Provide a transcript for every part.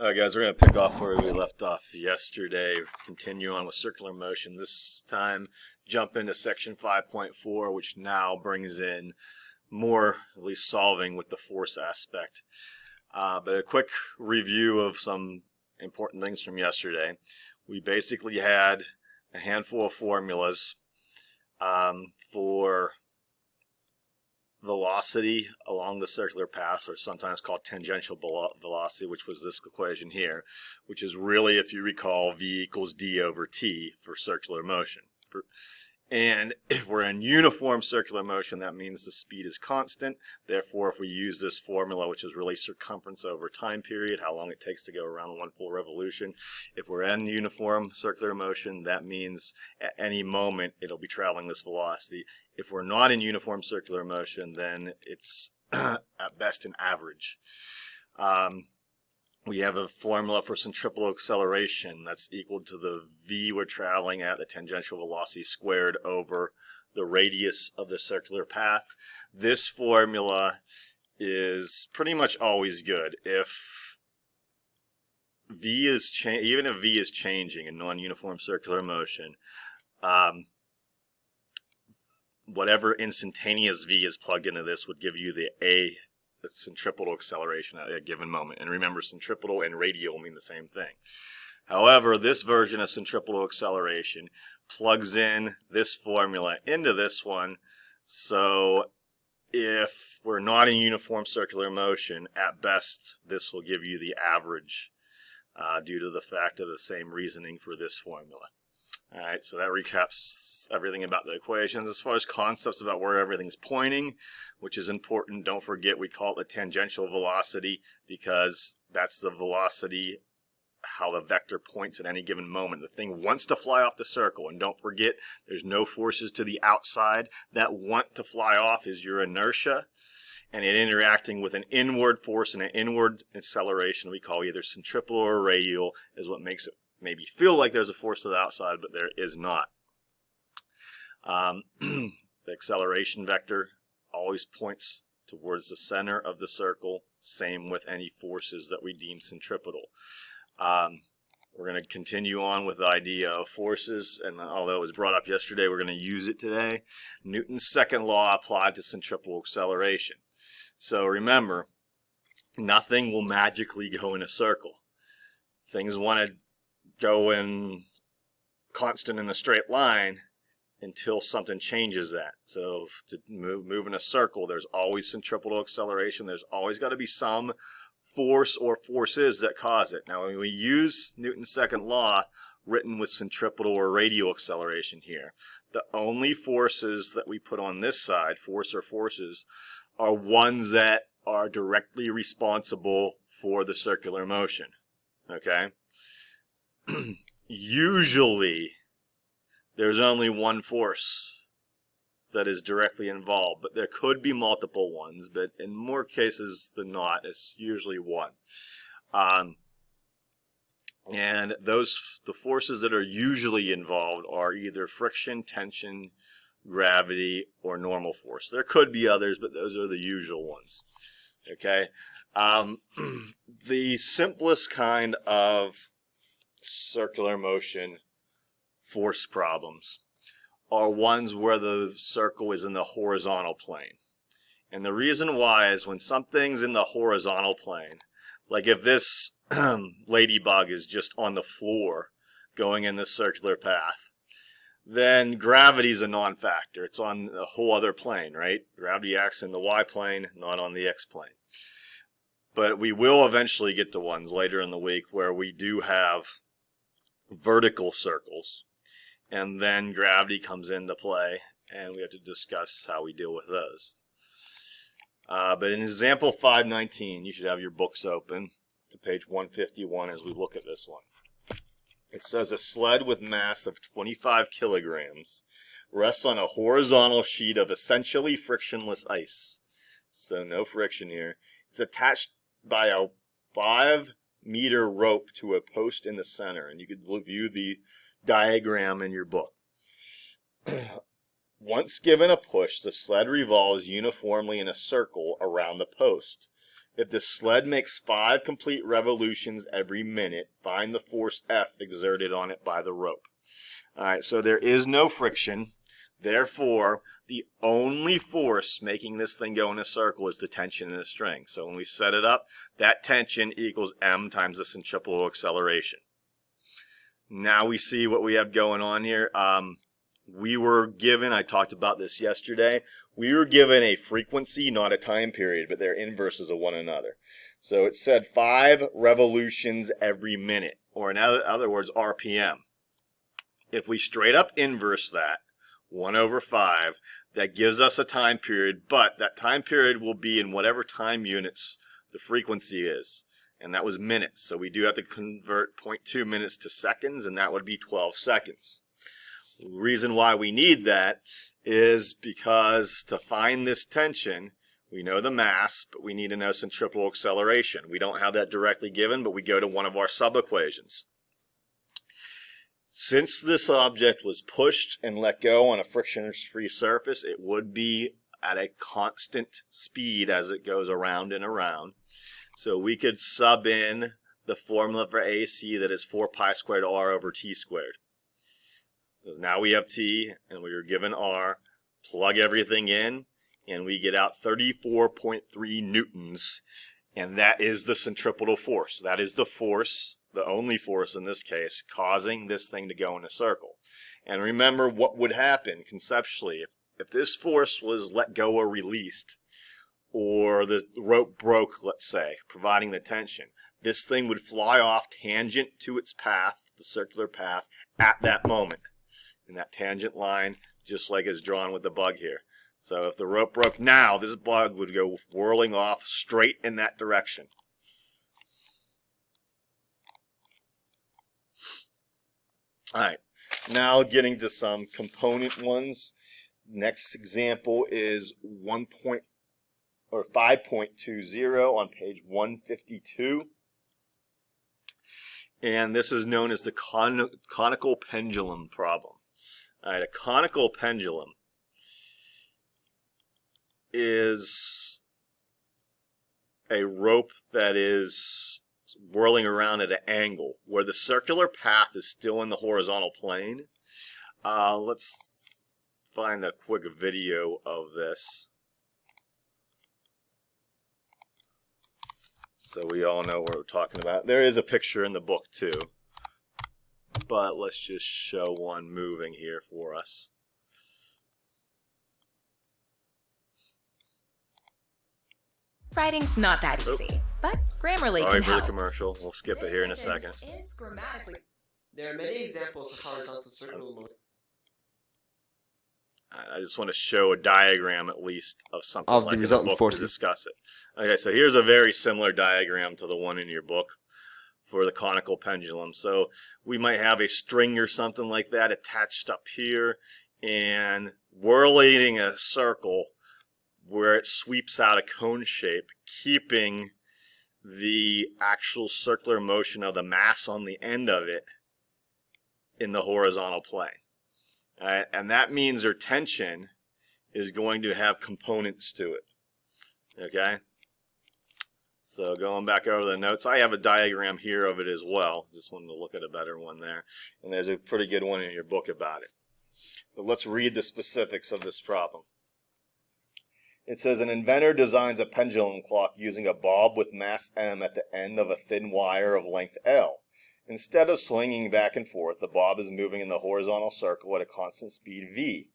Alright guys, we're going to pick off where we left off yesterday, continue on with circular motion. This time jump into section 5.4, which now brings in more, at least solving with the force aspect. But a quick review of some important things from yesterday. We basically had a handful of formulas for velocity along the circular path, or sometimes called tangential velocity, which was this equation here, which is really, if you recall, v equals d over t for circular motion. And if we're in uniform circular motion, that means the speed is constant. Therefore, if we use this formula, which is really circumference over time period, how long it takes to go around one full revolution, if we're in uniform circular motion, that means at any moment it'll be traveling this velocity. If we're not in uniform circular motion, then it's at best an average. We have a formula for centripetal acceleration that's equal to the v we're traveling at, the tangential velocity squared over the radius of the circular path. This formula is pretty much always good. If v is even if v is changing in non-uniform circular motion, whatever instantaneous v is plugged into this would give you the centripetal acceleration at a given moment. And remember, centripetal and radial mean the same thing. However, this version of centripetal acceleration plugs in this formula into this one, so if we're not in uniform circular motion, at best this will give you the average due to the fact of the same reasoning for this formula. Alright, so that recaps everything about the equations. As far as concepts about where everything's pointing, which is important, don't forget we call it the tangential velocity because that's the velocity, how the vector points at any given moment. The thing wants to fly off the circle, and don't forget there's no forces to the outside that want to fly off is your inertia, and it interacting with an inward force and an inward acceleration we call either centripetal or radial is what makes it maybe feel like there's a force to the outside, but there is not. The acceleration vector always points towards the center of the circle. Same with any forces that we deem centripetal. We're going to continue on with the idea of forces, and although it was brought up yesterday, we're going to use it today. Newton's second law applied to centripetal acceleration. So remember, nothing will magically go in a circle. Things want to go in constant in a straight line until something changes that. So to move in a circle, there's always centripetal acceleration. There's always got to be some force or forces that cause it. Now, when we use Newton's second law written with centripetal or radial acceleration here, the only forces that we put on this side, force or forces, are ones that are directly responsible for the circular motion. Okay? Usually there's only one force that is directly involved, but there could be multiple ones, but in more cases than not, it's usually one. And the forces that are usually involved are either friction, tension, gravity, or normal force. There could be others, but those are the usual ones. Okay? The simplest kind of circular motion force problems are ones where the circle is in the horizontal plane. And the reason why is when something's in the horizontal plane, like if this ladybug is just on the floor going in the circular path, then gravity is a non-factor. It's on a whole other plane, right? Gravity acts in the y plane, not on the x plane. But we will eventually get to ones later in the week where we do have vertical circles, and then gravity comes into play, and we have to discuss how we deal with those. But in example 519, you should have your books open to page 151 as we look at this one. It says a sled with mass of 25 kilograms rests on a horizontal sheet of essentially frictionless ice. So no friction here. It's attached by a 5-meter rope to a post in the center, and you could view the diagram in your book. Once given a push, the sled revolves uniformly in a circle around the post. If the sled makes 5 complete revolutions every minute, find the force F exerted on it by the rope. All right, so there is no friction. Therefore, the only force making this thing go in a circle is the tension in the string. So when we set it up, that tension equals m times the centripetal acceleration. Now we see what we have going on here. We were given, I talked about this yesterday, we were given a frequency, not a time period, but they're inverses of one another. So it said 5 revolutions every minute, or in other words, RPM. If we straight up inverse that, 1 over 5, that gives us a time period, but that time period will be in whatever time units the frequency is. And that was minutes. So we do have to convert 0.2 minutes to seconds, and that would be 12 seconds. The reason why we need that is because to find this tension, we know the mass, but we need to know centripetal acceleration. We don't have that directly given, but we go to one of our sub-equations. Since this object was pushed and let go on a friction-free surface, it would be at a constant speed as it goes around and around. So we could sub in the formula for AC, that is 4 pi squared r over t squared. Because now we have t and we are given r, plug everything in, and we get out 34.3 newtons, and that is the centripetal force. That is the force, the only force in this case, causing this thing to go in a circle. And remember what would happen conceptually if this force was let go or released, or the rope broke, let's say, providing the tension. This thing would fly off tangent to its path, the circular path, at that moment. In that tangent line, just like is drawn with the bug here. So if the rope broke now, this bug would go whirling off straight in that direction. Alright, now getting to some component ones. Next example is 5.20 on page 152. And this is known as the conical pendulum problem. Alright, a conical pendulum is a rope that is whirling around at an angle where the circular path is still in the horizontal plane. Let's find a quick video of this so we all know what we're talking about. There is a picture in the book too, but let's just show one moving here for us. Writing's not that easy, but Grammarly Sorry can for help. the commercial. We'll skip it here in a second. Is grammatically. There are many examples of horizontal circle motion. I just want to show a diagram at least of something Of like the in the resultant book forces. to discuss it. Okay, so here's a very similar diagram to the one in your book for the conical pendulum. So we might have a string or something like that attached up here and whirling a circle where it sweeps out a cone shape, keeping the actual circular motion of the mass on the end of it in the horizontal plane. And that means their tension is going to have components to it. Okay? So going back over the notes, I have a diagram here of it as well. Just wanted to look at a better one there. And there's a pretty good one in your book about it. But let's read the specifics of this problem. It says an inventor designs a pendulum clock using a bob with mass M at the end of a thin wire of length L. Instead of swinging back and forth, the bob is moving in the horizontal circle at a constant speed v,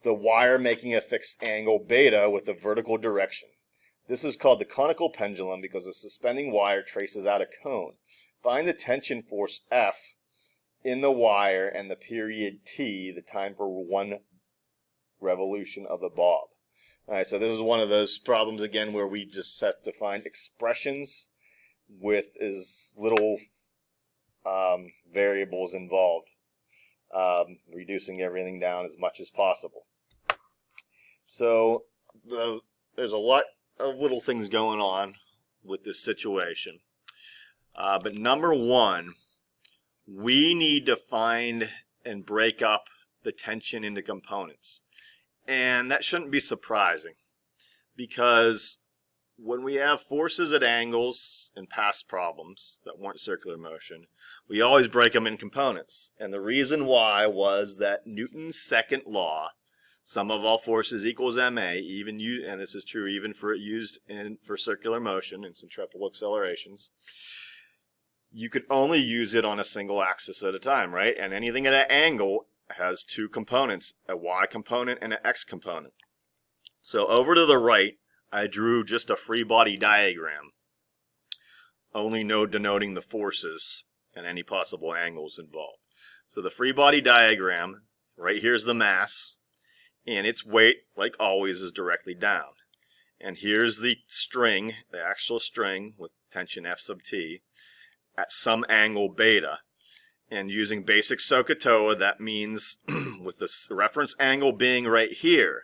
the wire making a fixed angle beta with a vertical direction. This is called the conical pendulum because the suspending wire traces out a cone. Find the tension force F in the wire and the period t, the time for one revolution of the bob. Alright, so this is one of those problems again where we just have to find expressions with as little variables involved, reducing everything down as much as possible. So there's a lot of little things going on with this situation. But number one, we need to find and break up the tension into components. And that shouldn't be surprising because when we have forces at angles in past problems that weren't circular motion, we always break them in components. And the reason why was that Newton's second law, sum of all forces equals ma, even and this is true even for for circular motion and centripetal accelerations. You could only use it on a single axis at a time, right? And anything at an angle has two components, a y component and an x component. So over to the right, I drew just a free body diagram, only denoting the forces and any possible angles involved. So the free body diagram, right here's the mass, and its weight, like always, is directly down. And here's the string, the actual string with tension F sub t, at some angle beta. And using basic SOHCAHTOA, that means with the reference angle being right here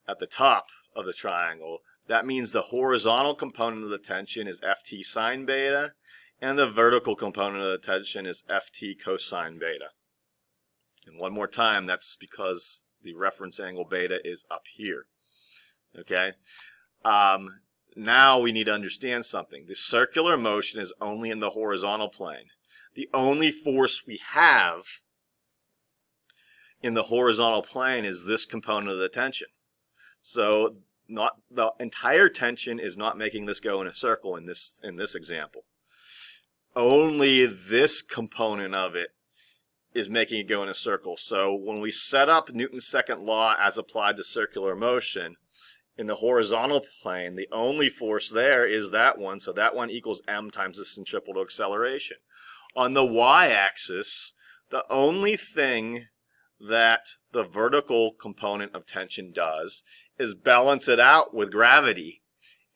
at the top of the triangle, that means the horizontal component of the tension is Ft sine beta, and the vertical component of the tension is Ft cosine beta. And one more time, that's because the reference angle beta is up here. Okay? Now we need to understand something. The circular motion is only in the horizontal plane. The only force we have in the horizontal plane is this component of the tension. So not the entire tension is not making this go in a circle in this example. Only this component of it is making it go in a circle. So when we set up Newton's second law as applied to circular motion, in the horizontal plane, the only force there is that one, so that one equals m times the centripetal acceleration. On the y-axis, the only thing that the vertical component of tension does is balance it out with gravity,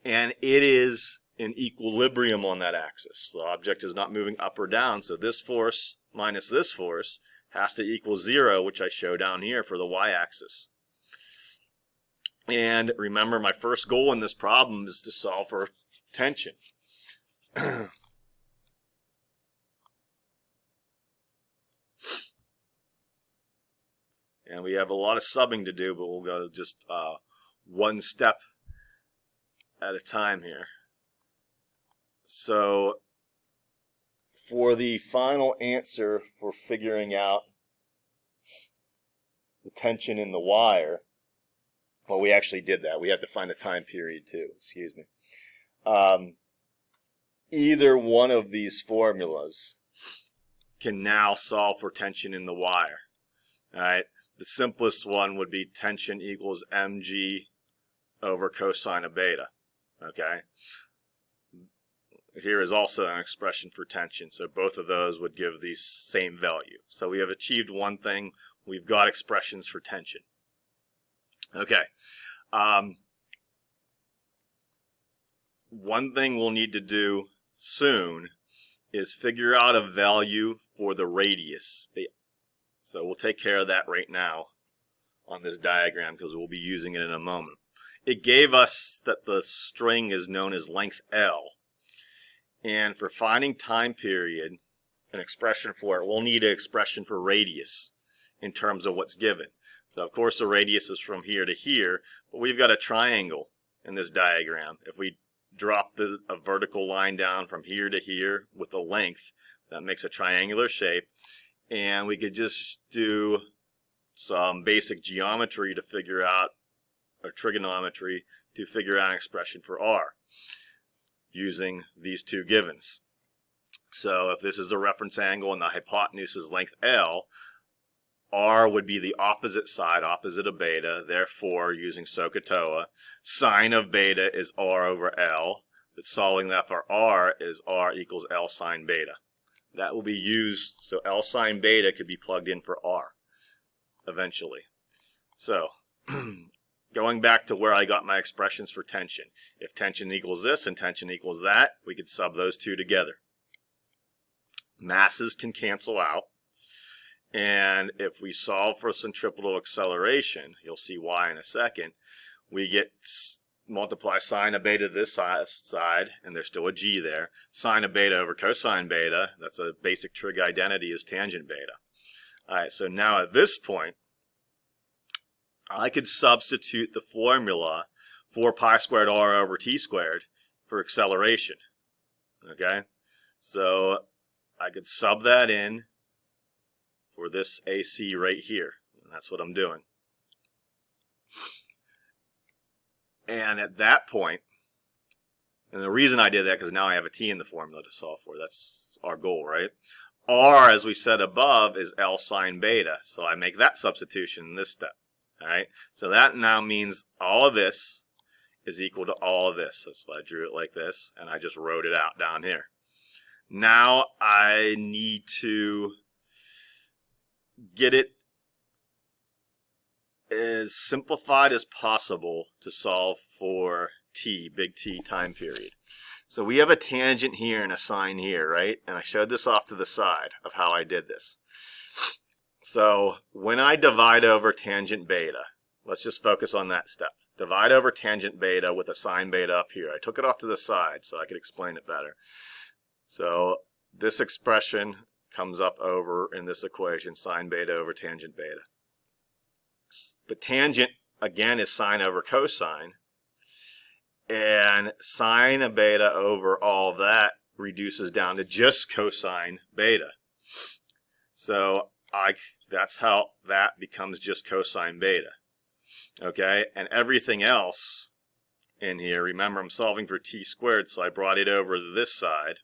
and it is in equilibrium on that axis. The object is not moving up or down, so this force minus this force has to equal 0, which I show down here for the y-axis. And remember, my first goal in this problem is to solve for tension. And we have a lot of subbing to do, but we'll go just one step at a time here. So for the final answer for figuring out the tension in the wire, well, we actually did that. We have to find the time period too. Excuse me. Either one of these formulas can now solve for tension in the wire. All right. The simplest one would be tension equals mg over cosine of beta. Okay. Here is also an expression for tension, so both of those would give the same value. So we have achieved one thing. We've got expressions for tension. Okay. One thing we'll need to do soon is figure out a value for the radius. So we'll take care of that right now on this diagram because we'll be using it in a moment. It gave us that the string is known as length L. And for finding time period, an expression for it, we'll need an expression for radius in terms of what's given. So of course the radius is from here to here, but we've got a triangle in this diagram. If we drop a vertical line down from here to here with a length, that makes a triangular shape. And we could just do some basic geometry to figure out, or trigonometry, to figure out an expression for r using these two givens. So if this is a reference angle and the hypotenuse is length L, r would be the opposite side, opposite of beta. Therefore, using SOHCAHTOA, sine of beta is r over L. But solving that for r is r equals L sine beta. That will be used, so L sine beta could be plugged in for r eventually. So going back to where I got my expressions for tension. If tension equals this and tension equals that, we could sub those two together. Masses can cancel out. And if we solve for centripetal acceleration, you'll see why in a second, we get multiply sine of beta this side, and there's still a g there. Sine of beta over cosine beta, that's a basic trig identity, is tangent beta. All right, so now at this point, I could substitute the formula 4 pi squared r over t squared for acceleration. Okay, so I could sub that in for this AC right here. And that's what I'm doing. And at that point, and the reason I did that because now I have a t in the formula to solve for. That's our goal, right? R, as we said above, is L sine beta. So I make that substitution in this step. All right. So that now means all of this is equal to all of this. That's why I drew it like this, and I just wrote it out down here. Now I need to get it as simplified as possible to solve for t, big T time period. So we have a tangent here and a sine here, right? And I showed this off to the side of how I did this. So when I divide over tangent beta, let's just focus on that step. Divide over tangent beta with a sine beta up here. I took it off to the side so I could explain it better. So this expression comes up over in this equation, sine beta over tangent beta. But tangent, again, is sine over cosine. And sine of beta over all of that reduces down to just cosine beta. So that's how that becomes just cosine beta. Okay, and everything else in here, remember I'm solving for t squared, so I brought it over to this side,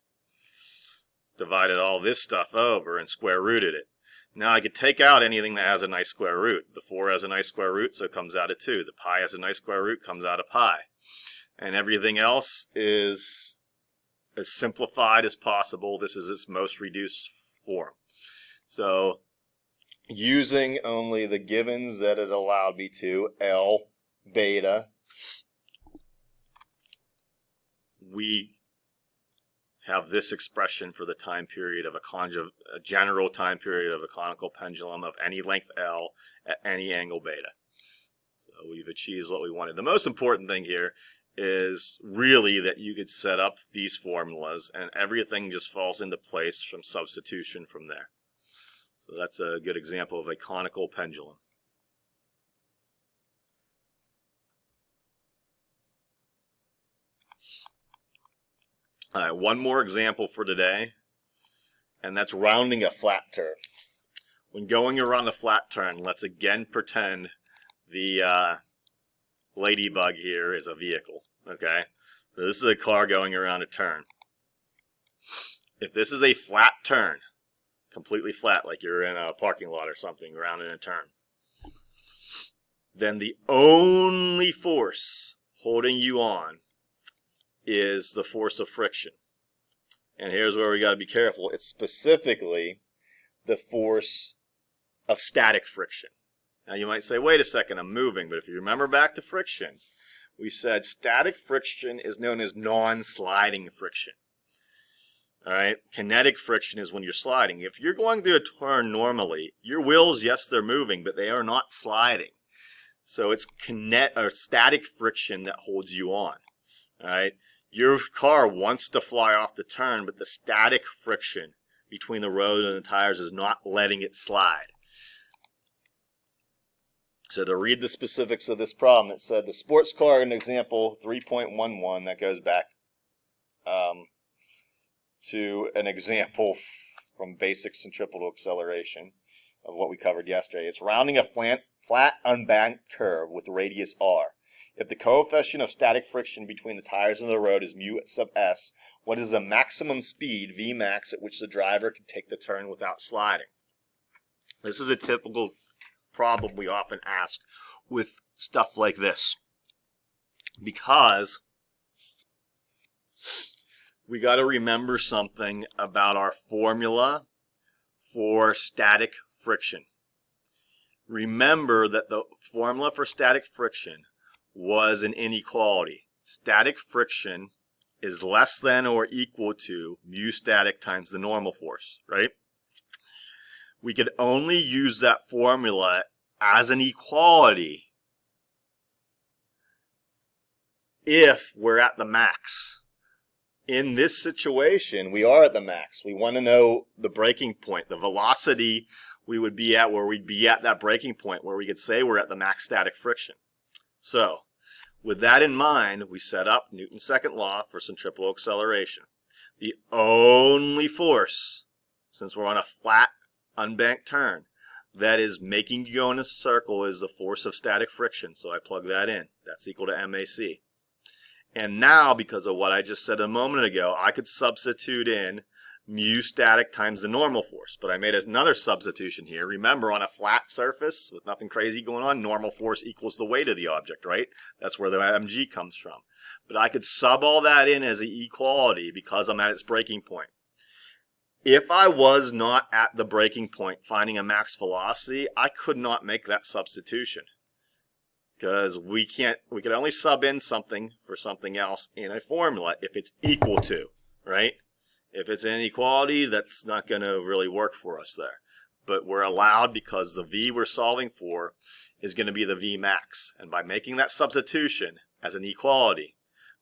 divided all this stuff over, and square rooted it. Now I could take out anything that has a nice square root. The 4 has a nice square root, so it comes out of 2. The pi has a nice square root, comes out of pi. And everything else is as simplified as possible. This is its most reduced form. So using only the givens that it allowed me to, L, beta, we have this expression for the time period of a general time period of a conical pendulum of any length L at any angle beta. So we've achieved what we wanted. The most important thing here is really that you could set up these formulas and everything just falls into place from substitution from there. So that's a good example of a conical pendulum. All right, one more example for today, and that's rounding a flat turn. When going around a flat turn, let's again pretend the ladybug here is a vehicle, okay? So this is a car going around a turn. If this is a flat turn, completely flat, like you're in a parking lot or something, around in a turn, then the only force holding you on is the force of friction. And here's where we got to be careful. It's specifically the force of static friction. Now you might say, wait a second, I'm moving. But if you remember back to friction, we said static friction is known as non-sliding friction. All right, kinetic friction is when you're sliding. If you're going through a turn normally, your wheels, yes, they're moving, but they are not sliding. So it's static friction that holds you on. All right, your car wants to fly off the turn, but the static friction between the road and the tires is not letting it slide. So to read the specifics of this problem, it said the sports car in example 3.11, that goes back to an example from basic centripetal acceleration of what we covered yesterday. It's rounding a flat unbanked curve with radius r. If the coefficient of static friction between the tires and the road is mu sub s, what is the maximum speed, Vmax, at which the driver can take the turn without sliding? This is a typical problem we often ask with stuff like this, because we got to remember something about our formula for static friction. Remember that the formula for static friction was an inequality. Static friction is less than or equal to mu static times the normal force, right? We could only use that formula as an equality if we're at the max. In this situation, we are at the max. We want to know the breaking point, the velocity we would be at, where we'd be at that breaking point where we could say we're at the max static friction. So With that in mind, we set up Newton's second law for centripetal acceleration. The only force, since we're on a flat, unbanked turn, that is making you go in a circle is the force of static friction. So I plug that in. That's equal to MAC. And now, because of what I just said a moment ago, I could substitute in mu static times the normal force. But I made another substitution here. Remember, on a flat surface with nothing crazy going on, normal force equals the weight of the object, right? That's where the mg comes from. But I could sub all that in as an equality because I'm at its breaking point. If I was not at the breaking point finding a max velocity, I could not make that substitution. Because we can only sub in something for something else in a formula if it's equal to, right? If it's an inequality, that's not going to really work for us there. But we're allowed because the v we're solving for is going to be the v max. And by making that substitution as an equality,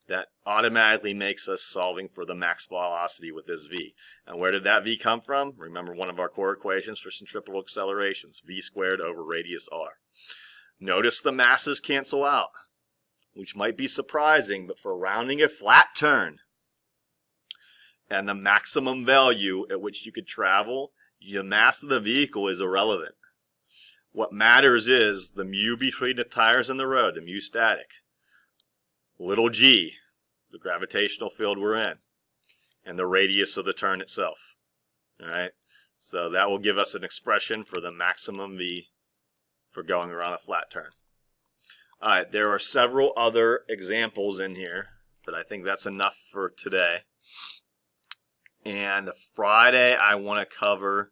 that automatically makes us solving for the max velocity with this v. And where did that v come from? Remember one of our core equations for centripetal accelerations, v squared over radius r. Notice the masses cancel out, which might be surprising, but for rounding a flat turn and the maximum value at which you could travel, the mass of the vehicle is irrelevant. What matters is the mu between the tires and the road, the mu static. Little g, the gravitational field we're in, and the radius of the turn itself. All right, so that will give us an expression for the maximum v for going around a flat turn. All right, there are several other examples in here, but I think that's enough for today. And Friday, I want to cover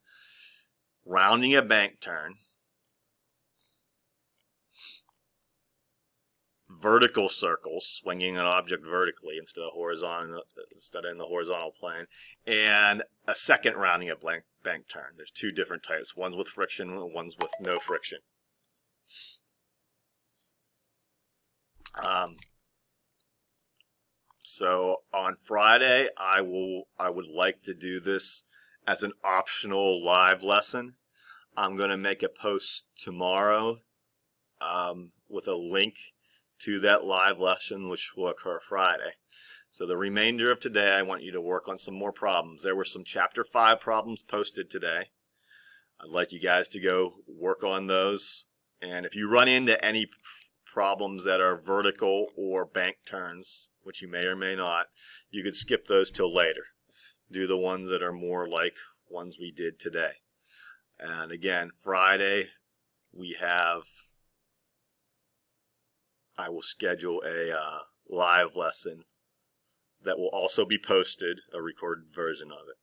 rounding a bank turn, vertical circles, swinging an object vertically instead of in the horizontal plane, and a second rounding a bank turn. There's two different types. One's with friction, and one's with no friction. So on Friday, I would like to do this as an optional live lesson. I'm going to make a post tomorrow with a link to that live lesson, which will occur Friday. So the remainder of today, I want you to work on some more problems. There were some Chapter 5 problems posted today. I'd like you guys to go work on those. And if you run into any problems that are vertical or bank turns, which you may or may not, you could skip those till later. Do the ones that are more like ones we did today. And again, Friday, I will schedule a live lesson that will also be posted, a recorded version of it.